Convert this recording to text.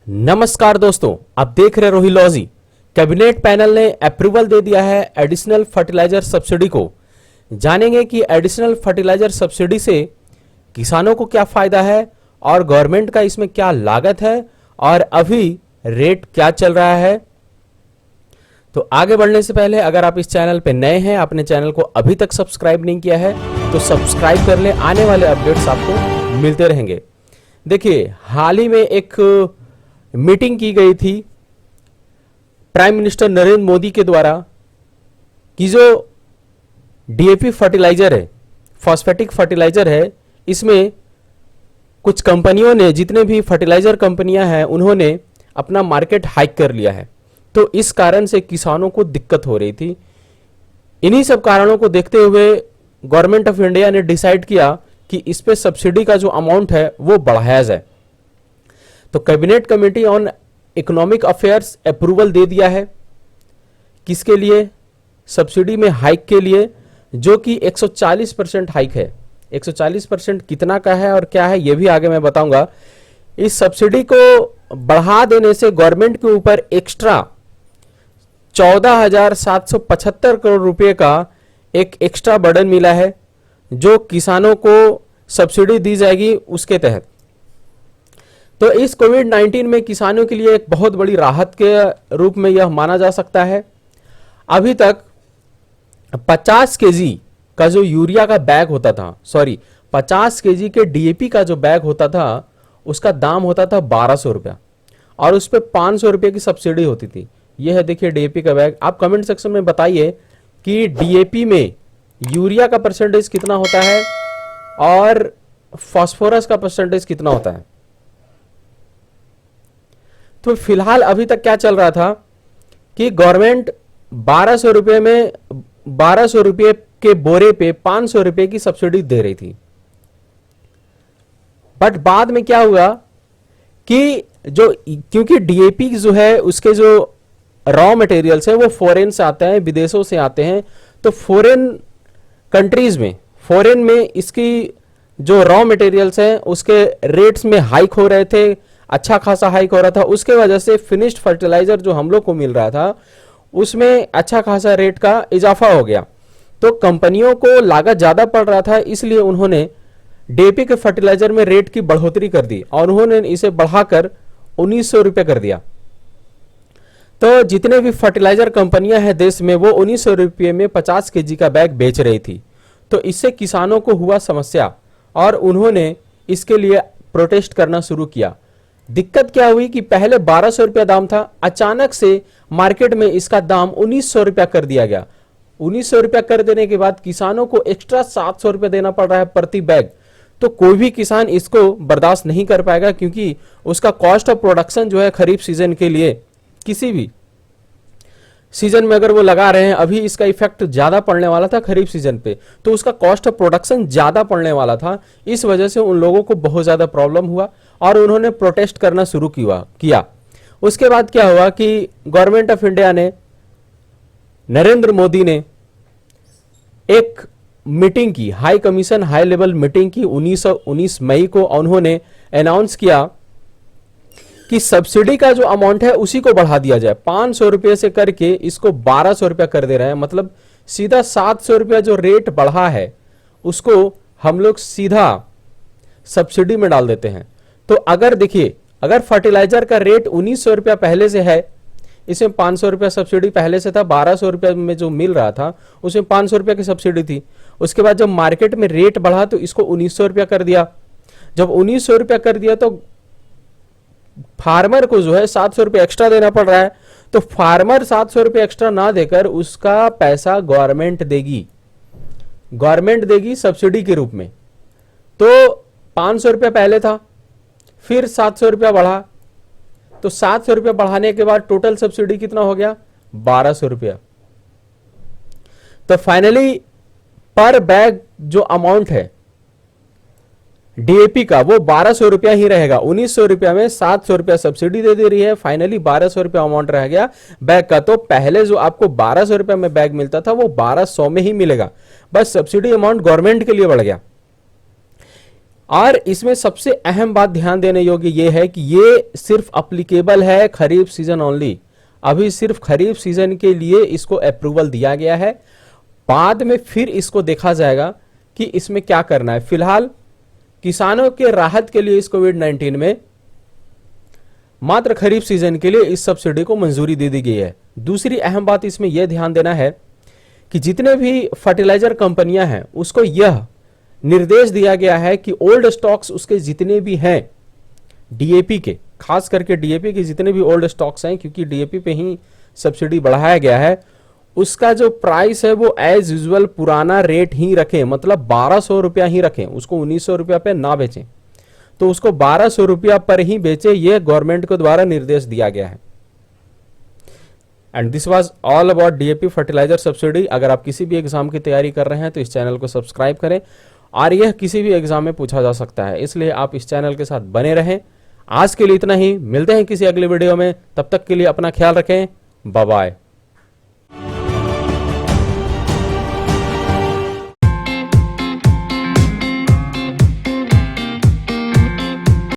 नमस्कार दोस्तों, आप देख रहे रोहिलॉजी। कैबिनेट पैनल ने अप्रूवल दे दिया है एडिशनल फर्टिलाइजर सब्सिडी को। जानेंगे कि एडिशनल फर्टिलाइजर सब्सिडी से किसानों को क्या फायदा है और गवर्नमेंट का इसमें क्या लागत है और अभी रेट क्या चल रहा है। तो आगे बढ़ने से पहले अगर आप इस चैनल पे नए हैं, आपने चैनल को अभी तक सब्सक्राइब नहीं किया है तो सब्सक्राइब कर ले, आने वाले अपडेट्स आपको मिलते रहेंगे। देखिए, हाल ही में एक मीटिंग की गई थी प्राइम मिनिस्टर नरेंद्र मोदी के द्वारा कि जो डीएपी फर्टिलाइजर है, फॉस्फेटिक फर्टिलाइजर है, इसमें कुछ कंपनियों ने, जितने भी फर्टिलाइजर कंपनियां हैं, उन्होंने अपना मार्केट हाइक कर लिया है। तो इस कारण से किसानों को दिक्कत हो रही थी। इन्हीं सब कारणों को देखते हुए गवर्नमेंट ऑफ इंडिया ने डिसाइड किया कि इस पे सब्सिडी का जो अमाउंट है वो बढ़ाया जाए। तो cabinet committee on economic affairs approval दे दिया है। किसके लिए? सब्सिडी में हाइक के लिए, जो कि 140% हाइक है। 140% कितना का है और क्या है ये भी आगे मैं बताऊंगा। इस सब्सिडी को बढ़ा देने से गवर्नमेंट के ऊपर एक्स्ट्रा 14,775 करोड़ रुपए का एक एक्स्ट्रा बर्डन मिला है, जो किसानों को सब्सिडी दी जाएगी उसके तहत। तो इस कोविड-19 में किसानों के लिए एक बहुत बड़ी राहत के रूप में यह माना जा सकता है। अभी तक 50 केजी का जो यूरिया का बैग होता था, 50 केजी के डीएपी का जो बैग होता था, उसका दाम होता था 1200 रुपया और उस पर 500 रुपये की सब्सिडी होती थी। यह है, देखिए डीएपी का बैग। आप कमेंट सेक्शन में बताइए कि डीएपी में यूरिया का परसेंटेज कितना होता है और फास्फोरस का परसेंटेज कितना होता है। तो फिलहाल अभी तक क्या चल रहा था कि गवर्नमेंट 1200 रुपये में 1200 रुपये के बोरे पे 500 रुपये की सब्सिडी दे रही थी। बट बाद में क्या हुआ कि क्योंकि डीएपी जो है, उसके जो रॉ मटेरियल्स है वो फॉरेन से आते हैं, विदेशों से आते हैं। तो फॉरेन कंट्रीज में, फॉरेन में इसकी जो रॉ मटेरियल्स हैं उसके रेट्स में हाइक हो रहे थे, अच्छा खासा हाइक हो रहा था। उसके वजह से फिनिश्ड फर्टिलाइजर जो हम लोग को मिल रहा था उसमें अच्छा खासा रेट का इजाफा हो गया। तो कंपनियों को लागत ज्यादा पड़ रहा था, इसलिए उन्होंने डीएपी के फर्टिलाइजर में रेट की बढ़ोतरी कर दी और उन्होंने इसे बढ़ाकर 1900 रुपये कर दिया। तो जितने भी फर्टिलाइजर कंपनियां हैं देश में, वो 1900 रुपये में 50 केजी का बैग बेच रही थी। तो इससे किसानों को हुआ समस्या और उन्होंने इसके लिए प्रोटेस्ट करना शुरू किया। दिक्कत क्या हुई कि पहले 1200 रुपया दाम था, अचानक से मार्केट में इसका दाम 1900 रुपया कर दिया गया। 1900 रुपया कर देने के बाद किसानों को एक्स्ट्रा 700 रुपया देना पड़ रहा है प्रति बैग। तो कोई भी किसान इसको बर्दाश्त नहीं कर पाएगा, क्योंकि उसका कॉस्ट ऑफ प्रोडक्शन जो है खरीफ सीजन के लिए, किसी भी सीजन में अगर वो लगा रहे हैं, अभी इसका इफेक्ट ज्यादा पड़ने वाला था खरीफ सीजन पे, तो उसका कॉस्ट ऑफ प्रोडक्शन ज्यादा पड़ने वाला था। इस वजह से उन लोगों को बहुत ज्यादा प्रॉब्लम हुआ और उन्होंने प्रोटेस्ट करना शुरू किया। उसके बाद क्या हुआ कि गवर्नमेंट ऑफ इंडिया ने, नरेंद्र मोदी ने एक मीटिंग की, high commission high level meeting की 19 मई को। उन्होंने अनाउंस किया कि सब्सिडी का जो अमाउंट है उसी को बढ़ा दिया जाए। 500 रुपये से करके इसको 1200 रुपया कर दे रहे हैं। मतलब सीधा 700 रुपया जो रेट बढ़ा है उसको हम लोग सीधा सब्सिडी में डाल देते हैं। तो अगर देखिए, अगर फर्टिलाइजर का रेट 1900 रुपया पहले से है, इसमें 500 रुपया सब्सिडी पहले से था, 1200 रुपया में जो मिल रहा था उसमें 500 रुपया की सब्सिडी थी। उसके बाद जब मार्केट में रेट बढ़ा तो इसको 1900 रुपया कर दिया। जब 1900 रुपया कर दिया तो फार्मर को जो है 700 रुपये एक्स्ट्रा देना पड़ रहा है। तो फार्मर 700 रुपये एक्स्ट्रा ना देकर उसका पैसा गवर्नमेंट देगी सब्सिडी के रूप में। तो 500 रुपया पहले था, फिर 700 रुपया बढ़ा, तो 700 रुपया बढ़ाने के बाद टोटल सब्सिडी कितना हो गया? 1200 रुपया। तो फाइनली पर बैग जो अमाउंट है डीएपी का वो 1200 रुपया ही रहेगा। 1900 रुपया में 700 रुपया सब्सिडी दे रही है, फाइनली 1200 रुपया अमाउंट रह गया बैग का। तो पहले जो आपको 1200 रुपया में बैग मिलता था वो 1200 में ही मिलेगा, बस सब्सिडी अमाउंट गवर्नमेंट के लिए बढ़ गया। और इसमें सबसे अहम बात ध्यान देने योग्य ये है कि ये सिर्फ अप्लीकेबल है खरीफ सीजन ओनली। अभी सिर्फ खरीफ सीजन के लिए इसको अप्रूवल दिया गया है, बाद में फिर इसको देखा जाएगा कि इसमें क्या करना है। फिलहाल किसानों के राहत के लिए इस कोविड-19 में मात्र खरीफ सीजन के लिए इस सब्सिडी को मंजूरी दे दी गई है। दूसरी अहम बात इसमें यह ध्यान देना है कि जितने भी फर्टिलाइजर कंपनियां हैं उसको यह निर्देश दिया गया है कि ओल्ड स्टॉक्स उसके जितने भी हैं डीएपी के, खास करके डीएपी के जितने भी ओल्ड स्टॉक्स हैं, क्योंकि डीएपी पे ही सब्सिडी बढ़ाया गया है, उसका जो प्राइस है वो एज यूजुअल पुराना रेट ही रखें, मतलब 1200 रुपया ही रखें, उसको 1900 रुपया पे ना बेचें। तो उसको 1200 रुपया पर ही बेचे, ये गवर्नमेंट के द्वारा निर्देश दिया गया है। And this was all about DAP fertiliser subsidy. अगर आप किसी भी एग्जाम की तैयारी कर रहे हैं तो इस चैनल को सब्सक्राइब करें, और यह किसी भी एग्जाम में पूछा जा सकता है, इसलिए आप इस चैनल के साथ बने रहें। आज के लिए इतना ही, मिलते हैं किसी अगले वीडियो में, तब तक के लिए अपना ख्याल रखें, बाय बाय।